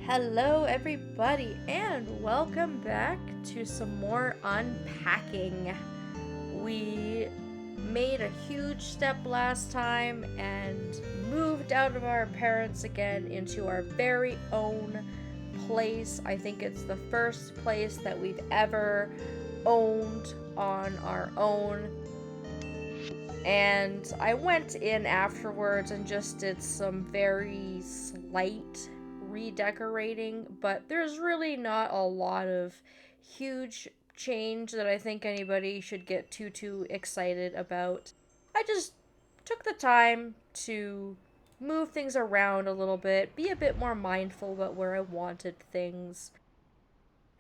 Hello, everybody, and welcome back to some more unpacking. We made a huge step last time and moved out of our parents again into our very own place. I think it's the first place that we've ever owned on our own. And I went in afterwards and just did some very slight redecorating, but there's really not a lot of huge change that I think anybody should get too excited about. I just took the time to move things around a little bit, be a bit more mindful about where I wanted things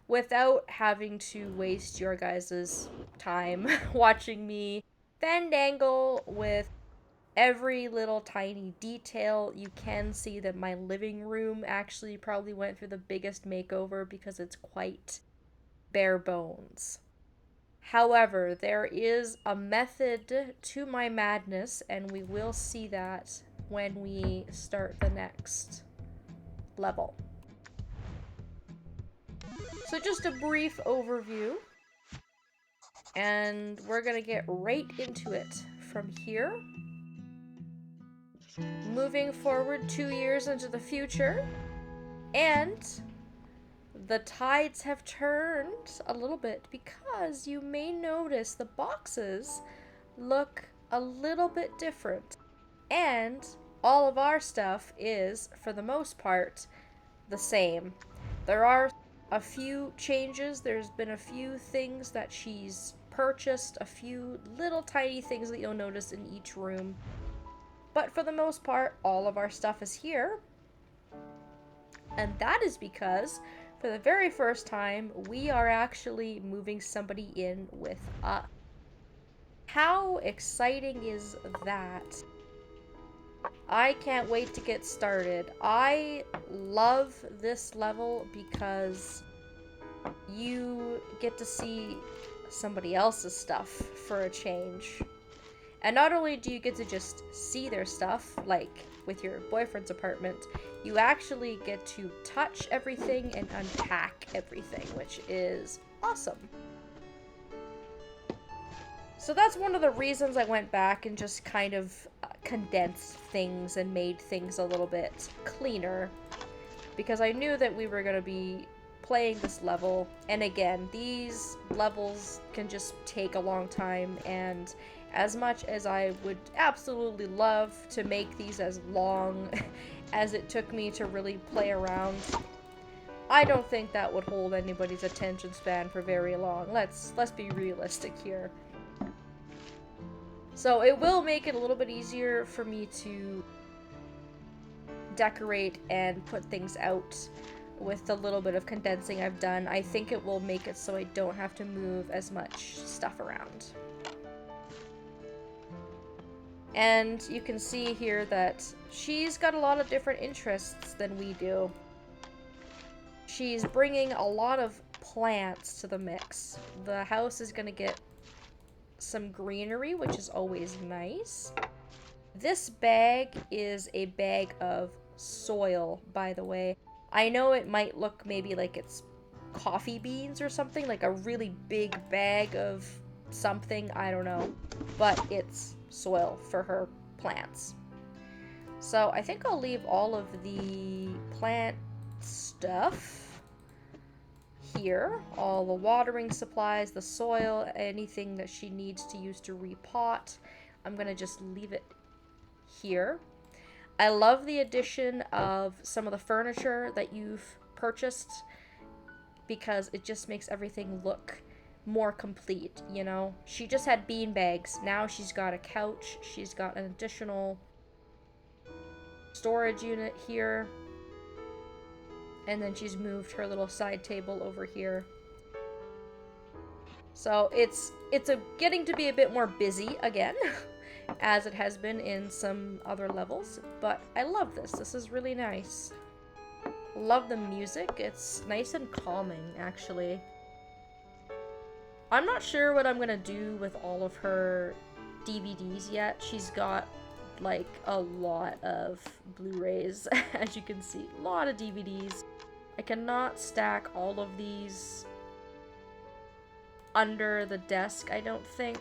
without having to waste your guys' time watching me fandangle with every little tiny detail. You can see that my living room actually probably went through the biggest makeover because it's quite bare bones. However, there is a method to my madness, and we will see that when we start the next level. So, just a brief overview, and we're gonna get right into it from here. Moving forward 2 years into the future, and the tides have turned a little bit because you may notice the boxes look a little bit different. And all of our stuff is, for the most part, the same. There are a few changes. There's been a few things that she's purchased, a few little tiny things that you'll notice in each room. But for the most part, all of our stuff is here. And that is because, for the very first time, we are actually moving somebody in with us. How exciting is that? I can't wait to get started. I love this level because you get to see somebody else's stuff for a change. And not only do you get to just see their stuff, like with your boyfriend's apartment, you actually get to touch everything and unpack everything, which is awesome. So that's one of the reasons I went back and just kind of condensed things and made things a little bit cleaner, because I knew that we were going to be playing this level, and again, these levels can just take a long time, and as much as I would absolutely love to make these as long as it took me to really play around, I don't think that would hold anybody's attention span for very long. Let's be realistic here. So it will make it a little bit easier for me to decorate and put things out with the little bit of condensing I've done. I think it will make it so I don't have to move as much stuff around. And you can see here that she's got a lot of different interests than we do. She's bringing a lot of plants to the mix. The house is going to get some greenery, which is always nice. This bag is a bag of soil, by the way. I know it might look maybe like it's coffee beans or something, like a really big bag of something, I don't know, but it's soil for her plants. So I think I'll leave all of the plant stuff here, all the watering supplies, the soil, anything that she needs to use to repot. I'm gonna just leave it here. I love the addition of some of the furniture that you've purchased because it just makes everything look more complete, you know? She just had bean bags. Now she's got a couch. She's got an additional storage unit here. And then she's moved her little side table over here. So it's getting to be a bit more busy again, as it has been in some other levels. But I love this. This is really nice. Love the music. It's nice and calming, actually. I'm not sure what I'm gonna do with all of her DVDs yet. She's got like a lot of Blu-rays, as you can see. A lot of DVDs. I cannot stack all of these under the desk, I don't think.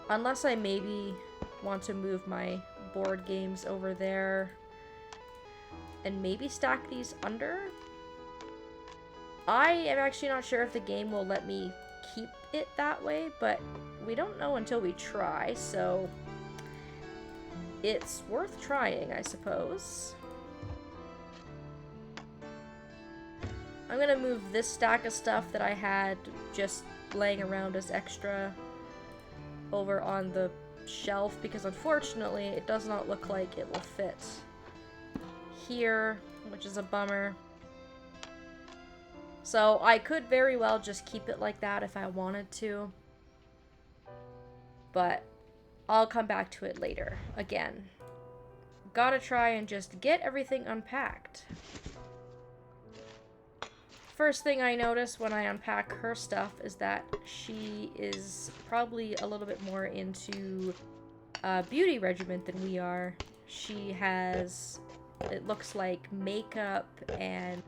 Unless I maybe want to move my board games over there and maybe stack these under. I am actually not sure if the game will let me keep it that way, but we don't know until we try, so it's worth trying, I suppose. I'm gonna move this stack of stuff that I had just laying around as extra over on the shelf, because unfortunately it does not look like it will fit here, which is a bummer. So I could very well just keep it like that if I wanted to, but I'll come back to it later. Again, gotta try and just get everything unpacked. First thing I notice when I unpack her stuff is that she is probably a little bit more into a beauty regimen than we are. She has, it looks like, makeup and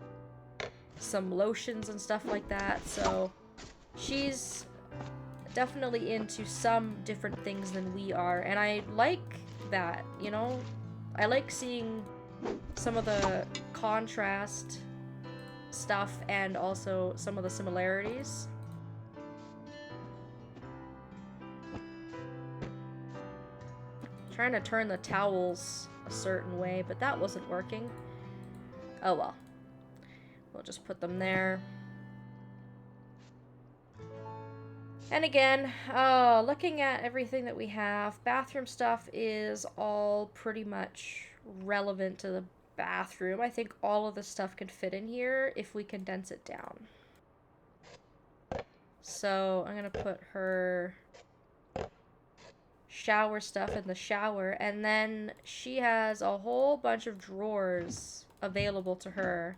some lotions and stuff like that, so she's definitely into some different things than we are, and I like that, you know? I like seeing some of the contrast stuff and also some of the similarities. Trying to turn the towels a certain way, but that wasn't working. Oh well. We'll just put them there. And again, looking at everything that we have, bathroom stuff is all pretty much relevant to the bathroom. I think all of the stuff can fit in here if we condense it down. So I'm gonna put her shower stuff in the shower, and then she has a whole bunch of drawers available to her.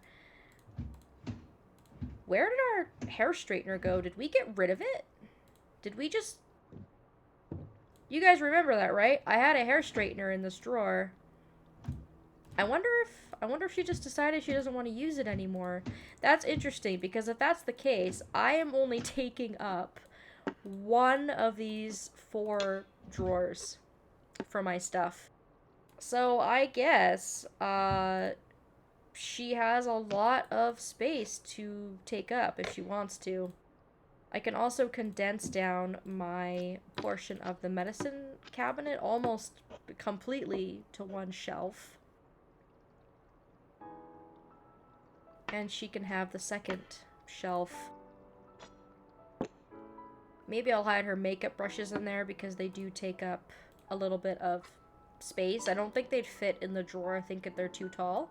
Where did our hair straightener go? Did we get rid of it? Did we just... You guys remember that, right? I had a hair straightener in this drawer. I wonder if she just decided she doesn't want to use it anymore. That's interesting, because if that's the case, I am only taking up one of these 4 drawers for my stuff. So I guess, she has a lot of space to take up if she wants to. I can also condense down my portion of the medicine cabinet almost completely to one shelf. And she can have the second shelf. Maybe I'll hide her makeup brushes in there because they do take up a little bit of space. I don't think they'd fit in the drawer. I think they're too tall.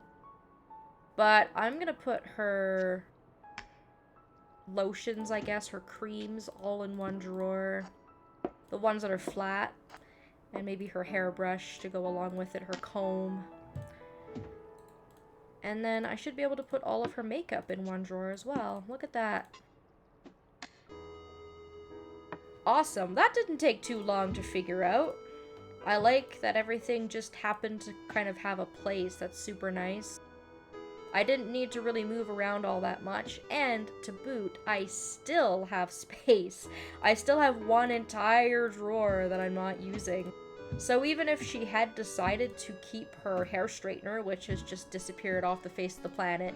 But I'm gonna put her lotions, I guess, her creams, all in one drawer. The ones that are flat. And maybe her hairbrush to go along with it, her comb. And then I should be able to put all of her makeup in one drawer as well. Look at that. Awesome. That didn't take too long to figure out. I like that everything just happened to kind of have a place. That's super nice. I didn't need to really move around all that much, and to boot, I still have space. I still have one entire drawer that I'm not using. So even if she had decided to keep her hair straightener, which has just disappeared off the face of the planet,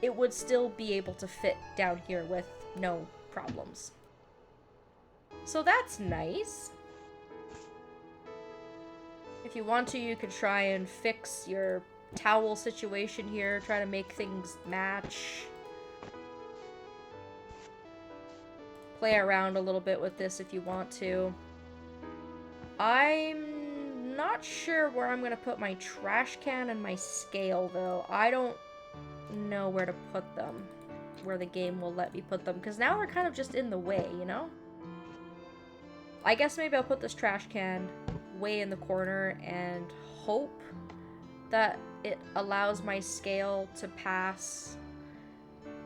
it would still be able to fit down here with no problems. So that's nice. If you want to, you could try and fix your towel situation here, try to make things match. Play around a little bit with this if you want to. I'm not sure where I'm gonna put my trash can and my scale, though. I don't know where to put them, where the game will let me put them, because now they're kind of just in the way, you know? I guess maybe I'll put this trash can way in the corner and hope that it allows my scale to pass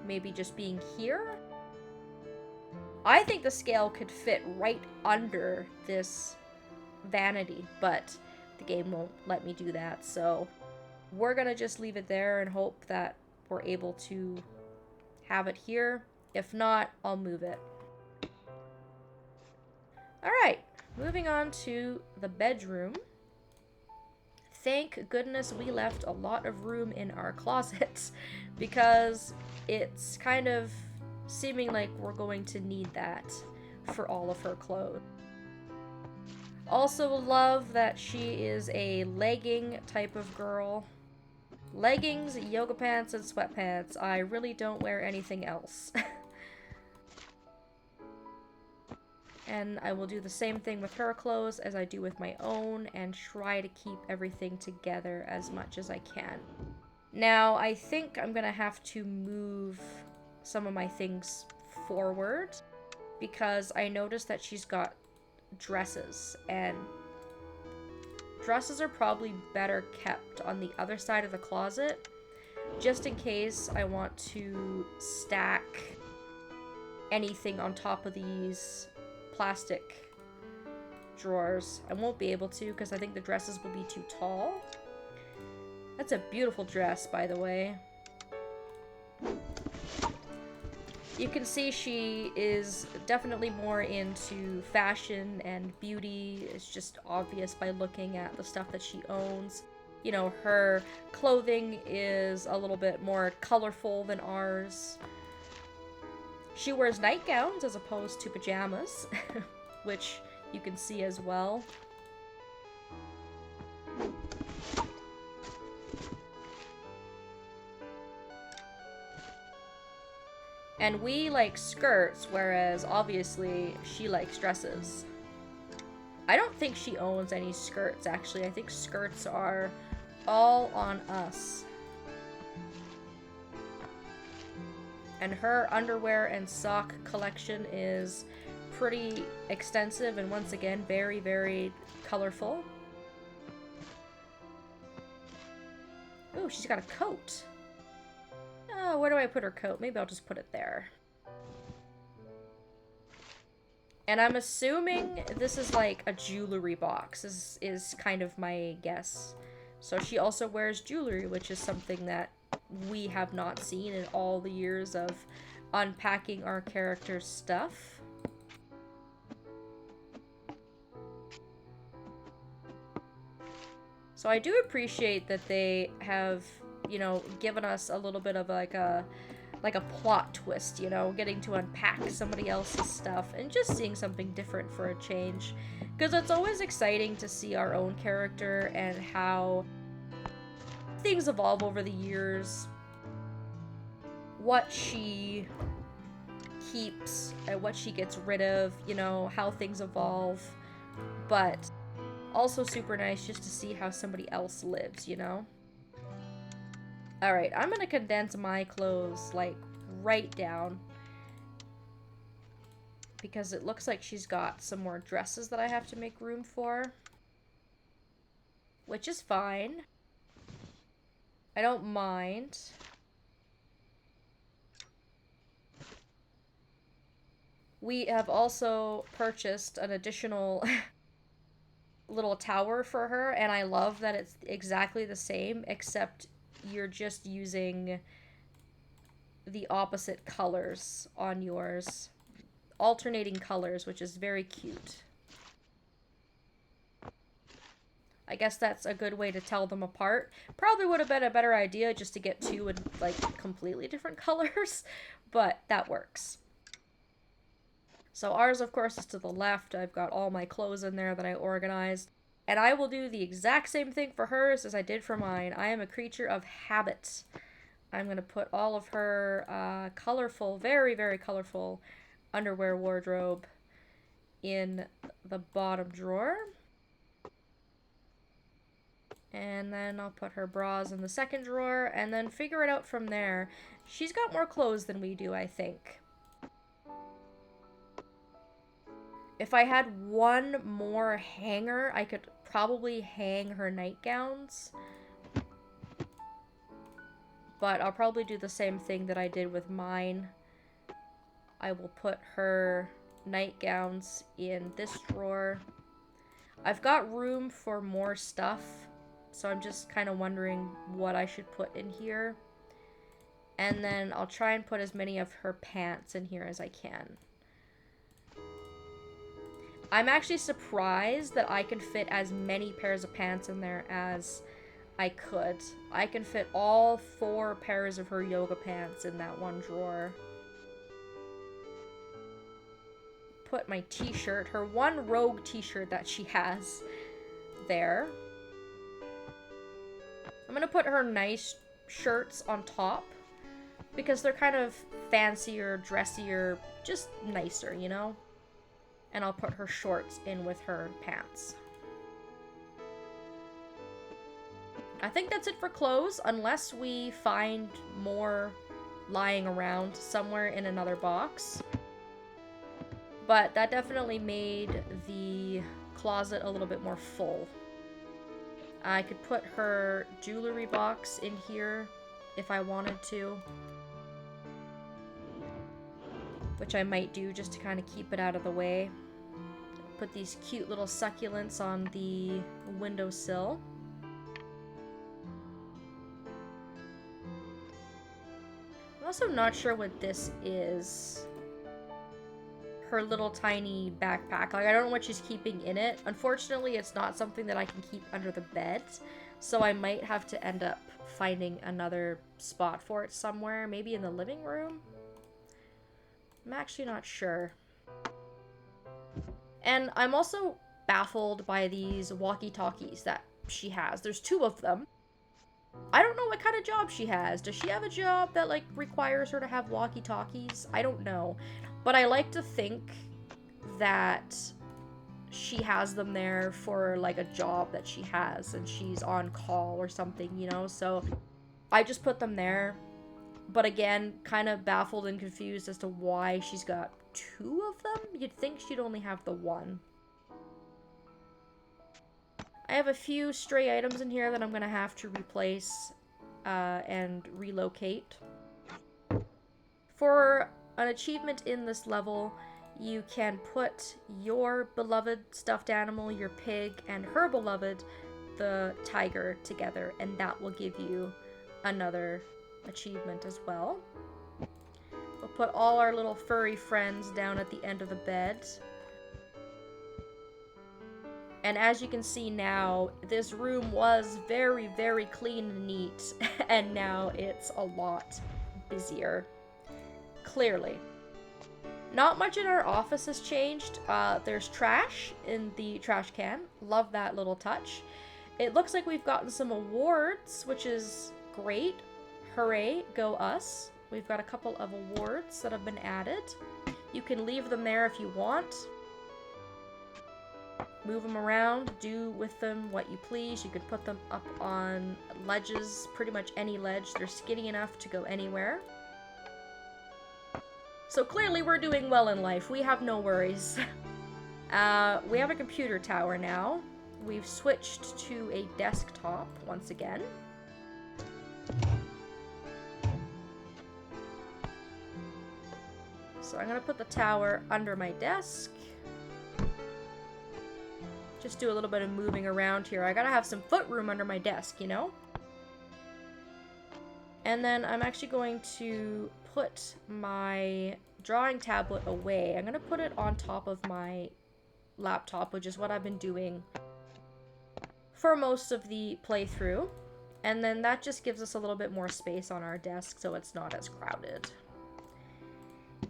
maybe just being here. I think the scale could fit right under this vanity, but the game won't let me do that, so we're gonna just leave it there and hope that we're able to have it here. If not, I'll move it. Alright, moving on to the bedroom. Thank goodness we left a lot of room in our closets because it's kind of seeming like we're going to need that for all of her clothes. Also love that she is a legging type of girl. Leggings, yoga pants, and sweatpants. I really don't wear anything else. And I will do the same thing with her clothes as I do with my own and try to keep everything together as much as I can. Now, I think I'm gonna have to move some of my things forward because I noticed that she's got dresses, and dresses are probably better kept on the other side of the closet just in case I want to stack anything on top of these plastic drawers. I won't be able to because I think the dresses will be too tall. That's a beautiful dress, by the way. You can see she is definitely more into fashion and beauty. It's just obvious by looking at the stuff that she owns. You know, her clothing is a little bit more colorful than ours. She wears nightgowns as opposed to pajamas, which you can see as well. And we like skirts, whereas obviously she likes dresses. I don't think she owns any skirts, actually. I think skirts are all on us. And her underwear and sock collection is pretty extensive and once again very, very colorful. Ooh, she's got a coat. Oh, where do I put her coat? Maybe I'll just put it there. And I'm assuming this is like a jewelry box, is kind of my guess. So she also wears jewelry, which is something that we have not seen in all the years of unpacking our character's stuff. So I do appreciate that they have, you know, given us a little bit of like a plot twist, you know, getting to unpack somebody else's stuff and just seeing something different for a change. Because it's always exciting to see our own character and how things evolve over the years, what she keeps and what she gets rid of, you know, how things evolve, but also super nice just to see how somebody else lives, you know? Alright, I'm gonna condense my clothes, like, right down, because it looks like she's got some more dresses that I have to make room for, which is fine. I don't mind. We have also purchased an additional little tower for her, and I love that it's exactly the same, except you're just using the opposite colors on yours. Alternating colors, which is very cute. I guess that's a good way to tell them apart. Probably would have been a better idea just to get two in, like, completely different colors, but that works. So ours, of course, is to the left. I've got all my clothes in there that I organized. And I will do the exact same thing for hers as I did for mine. I am a creature of habit. I'm going to put all of her colorful, very, very colorful underwear wardrobe in the bottom drawer. And then I'll put her bras in the second drawer and then figure it out from there. She's got more clothes than we do, I think. If I had one more hanger, I could probably hang her nightgowns. But I'll probably do the same thing that I did with mine. I will put her nightgowns in this drawer. I've got room for more stuff, so I'm just kind of wondering what I should put in here. And then I'll try and put as many of her pants in here as I can. I'm actually surprised that I can fit as many pairs of pants in there as I could. I can fit all 4 pairs of her yoga pants in that one drawer. Put my t-shirt, her one rogue t-shirt that she has, there. I'm gonna put her nice shirts on top because they're kind of fancier, dressier, just nicer, you know? And I'll put her shorts in with her pants. I think that's it for clothes, unless we find more lying around somewhere in another box. But that definitely made the closet a little bit more full. I could put her jewelry box in here if I wanted to. Which I might do just to kind of keep it out of the way. Put these cute little succulents on the windowsill. I'm also not sure what this is. Her little tiny backpack. Like, I don't know what she's keeping in it. Unfortunately, it's not something that I can keep under the bed. So I might have to end up finding another spot for it somewhere. Maybe in the living room? I'm actually not sure. And I'm also baffled by these walkie-talkies that she has. There's 2 of them. I don't know what kind of job she has. Does she have a job that, like, requires her to have walkie-talkies? I don't know. But I like to think that she has them there for, like, a job that she has and she's on call or something, you know? So I just put them there. But again, kind of baffled and confused as to why she's got 2 of them. You'd think she'd only have the 1. I have a few stray items in here that I'm going to have to replace and relocate. For an achievement in this level, you can put your beloved stuffed animal, your pig, and her beloved, the tiger, together, and that will give you another achievement as well. We'll put all our little furry friends down at the end of the bed. And as you can see now, this room was very, very clean and neat, and now it's a lot busier. Clearly. Not much in our office has changed. There's trash in the trash can. Love that little touch. It looks like we've gotten some awards, which is great. Hooray, go us. We've got a couple of awards that have been added. You can leave them there if you want. Move them around, do with them what you please. You could put them up on ledges, pretty much any ledge. They're skinny enough to go anywhere. So clearly we're doing well in life. We have no worries. We have a computer tower now. We've switched to a desktop once again. So I'm gonna put the tower under my desk. Just do a little bit of moving around here. I gotta have some foot room under my desk, you know? And then I'm actually going to put my drawing tablet away. I'm gonna put it on top of my laptop, which is what I've been doing for most of the playthrough. And then that just gives us a little bit more space on our desk so it's not as crowded.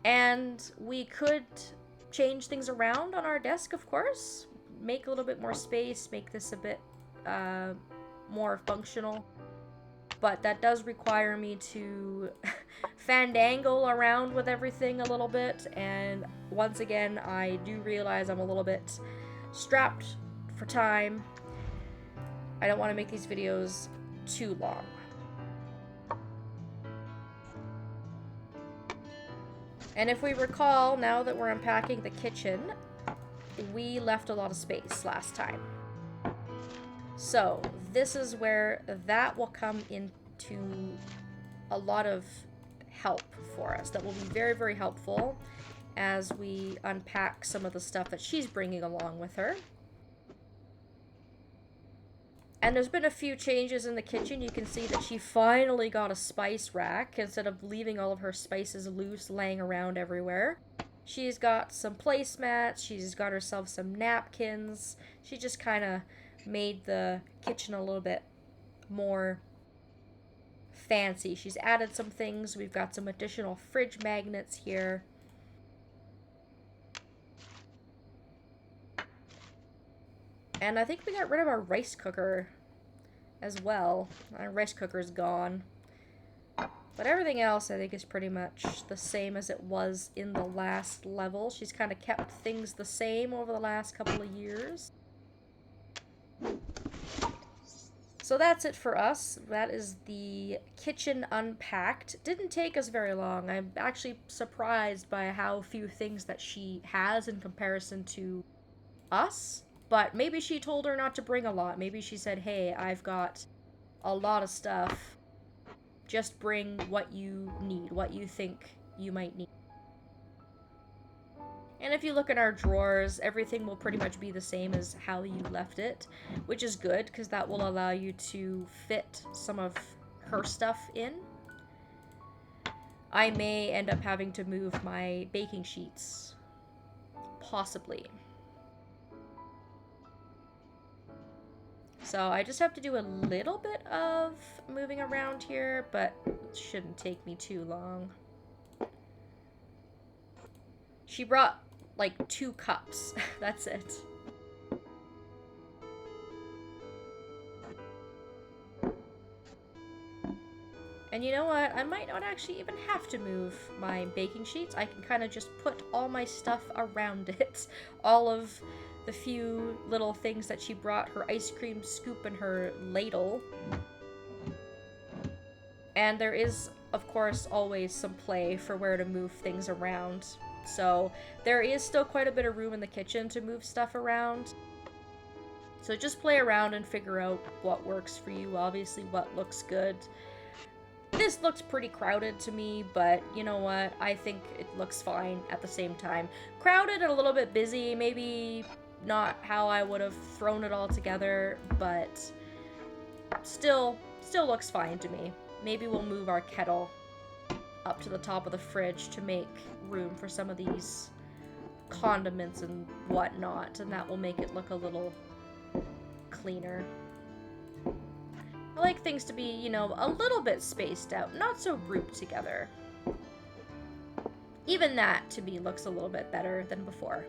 And we could change things around on our desk, of course. Make a little bit more space, make this a bit more functional. But that does require me to fandangle around with everything a little bit. And once again, I do realize I'm a little bit strapped for time. I don't want to make these videos too long. And if we recall, now that we're unpacking the kitchen, we left a lot of space last time. So this is where that will come into a lot of help for us. That will be very, very helpful as we unpack some of the stuff that she's bringing along with her. And there's been a few changes in the kitchen. You can see that she finally got a spice rack instead of leaving all of her spices loose laying around everywhere. She's got some placemats. She's got herself some napkins. She just kind of made the kitchen a little bit more fancy. She's added some things. We've got some additional fridge magnets here. And I think we got rid of our rice cooker as well. Our rice cooker's gone. But everything else I think is pretty much the same as it was in the last level. She's kind of kept things the same over the last couple of years. So that's it for us. That is the kitchen unpacked. Didn't take us very long. I'm actually surprised by how few things that she has in comparison to us. But maybe she told her not to bring a lot. Maybe she said, hey, I've got a lot of stuff. Just bring what you need, what you think you might need. And if you look at our drawers, everything will pretty much be the same as how you left it, which is good because that will allow you to fit some of her stuff in. I may end up having to move my baking sheets. Possibly. So I just have to do a little bit of moving around here, but it shouldn't take me too long. She brought like 2 cups. That's it. And you know what? I might not actually even have to move my baking sheets. I can kind of just put all my stuff around it. All of the few little things that she brought, her ice cream scoop and her ladle. And there is, of course, always some play for where to move things around. So there is still quite a bit of room in the kitchen to move stuff around. So just play around and figure out what works for you, obviously what looks good. This looks pretty crowded to me, but you know what? I think it looks fine at the same time. Crowded and a little bit busy, maybe not how I would have thrown it all together, but still looks fine to me. Maybe we'll move our kettle up to the top of the fridge to make room for some of these condiments and whatnot, and that will make it look a little cleaner. I like things to be, you know, a little bit spaced out, not so grouped together. Even that, to me, looks a little bit better than before.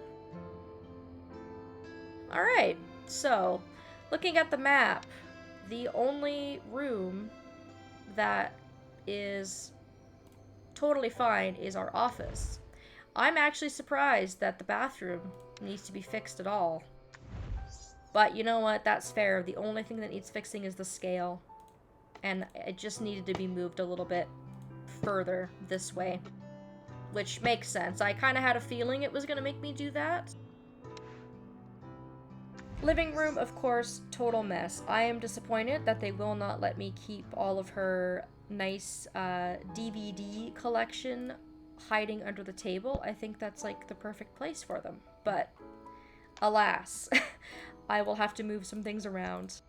Alright, so, looking at the map, the only room that is totally fine is our office. I'm actually surprised that the bathroom needs to be fixed at all. But you know what? That's fair. The only thing that needs fixing is the scale. And it just needed to be moved a little bit further this way. Which makes sense. I kind of had a feeling it was going to make me do that. Living room, of course, total mess. I am disappointed that they will not let me keep all of her nice DVD collection hiding under the table. I think that's like the perfect place for them. But alas, I will have to move some things around.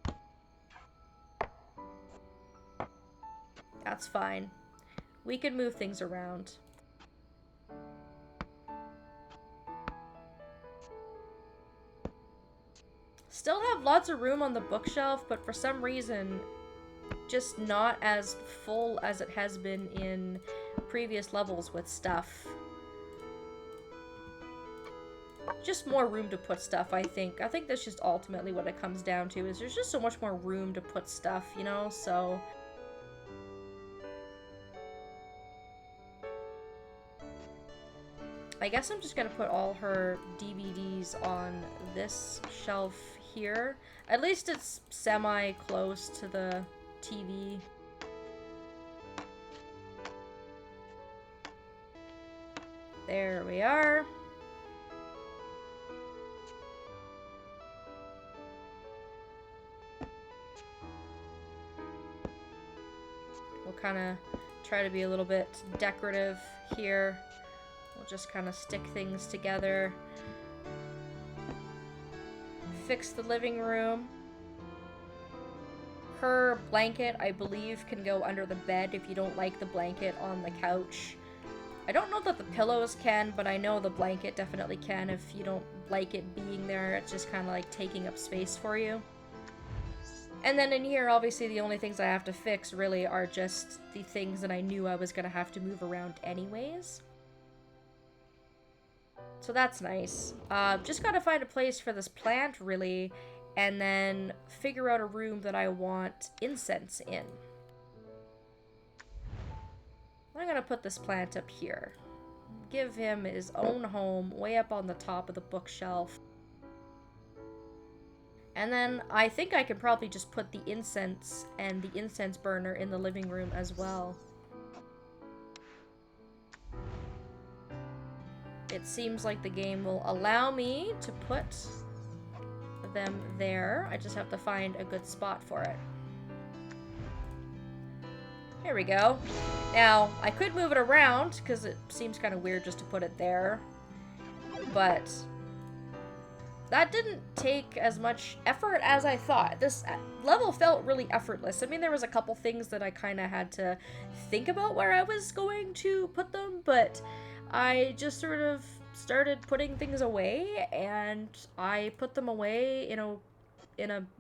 That's fine. We can move things around. Still have lots of room on the bookshelf, but for some reason, just not as full as it has been in previous levels with stuff. Just more room to put stuff, I think. I think that's just ultimately what it comes down to, is there's just so much more room to put stuff, you know, so... I guess I'm just gonna put all her DVDs on this shelf here. At least it's semi-close to the TV. There we are. We'll kind of try to be a little bit decorative here. We'll just kind of stick things together. Fix the living room. Her blanket, I believe, can go under the bed if you don't like the blanket on the couch. I don't know that the pillows can, but I know the blanket definitely can if you don't like it being there. It's just kind of like taking up space for you. And then in here, obviously, the only things I have to fix really are just the things that I knew I was going to have to move around anyways. So that's nice. Just gotta find a place for this plant, really, and then figure out a room that I want incense in. I'm gonna put this plant up here. Give him his own home, way up on the top of the bookshelf. And then I think I can probably just put the incense and the incense burner in the living room as well. It seems like the game will allow me to put them there. I just have to find a good spot for it. There we go. Now, I could move it around, because it seems kind of weird just to put it there. But that didn't take as much effort as I thought. This level felt really effortless. I mean, there was a couple things that I kind of had to think about where I was going to put them, but I just sort of started putting things away, and I put them away in a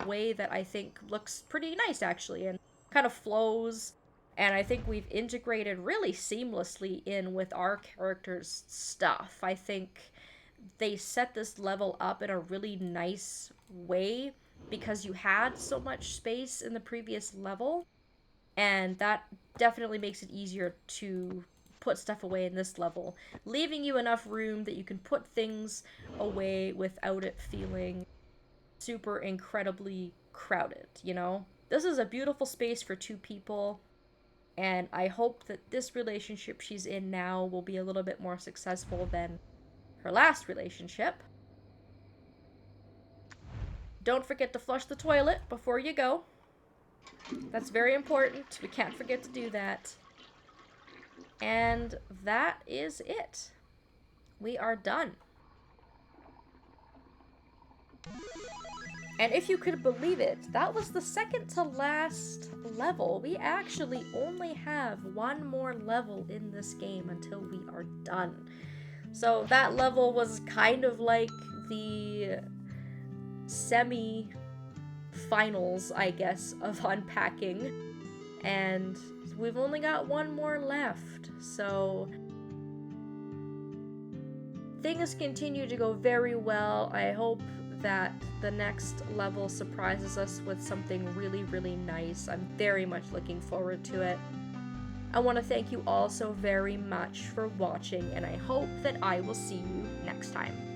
way that I think looks pretty nice, actually, and kind of flows. And I think we've integrated really seamlessly in with our character's stuff. I think they set this level up in a really nice way because you had so much space in the previous level, and that definitely makes it easier to put stuff away in this level, leaving you enough room that you can put things away without it feeling super incredibly crowded, you know? This is a beautiful space for two people, and I hope that this relationship she's in now will be a little bit more successful than her last relationship. Don't forget to flush the toilet before you go. That's very important. We can't forget to do that. And that is it. We are done. And if you could believe it, that was the second to last level. We actually only have one more level in this game until we are done. So that level was kind of like the semi-finals, I guess, of Unpacking. And we've only got one more left, so things continue to go very well. I hope that the next level surprises us with something really, really nice. I'm very much looking forward to it. I want to thank you all so very much for watching, and I hope that I will see you next time.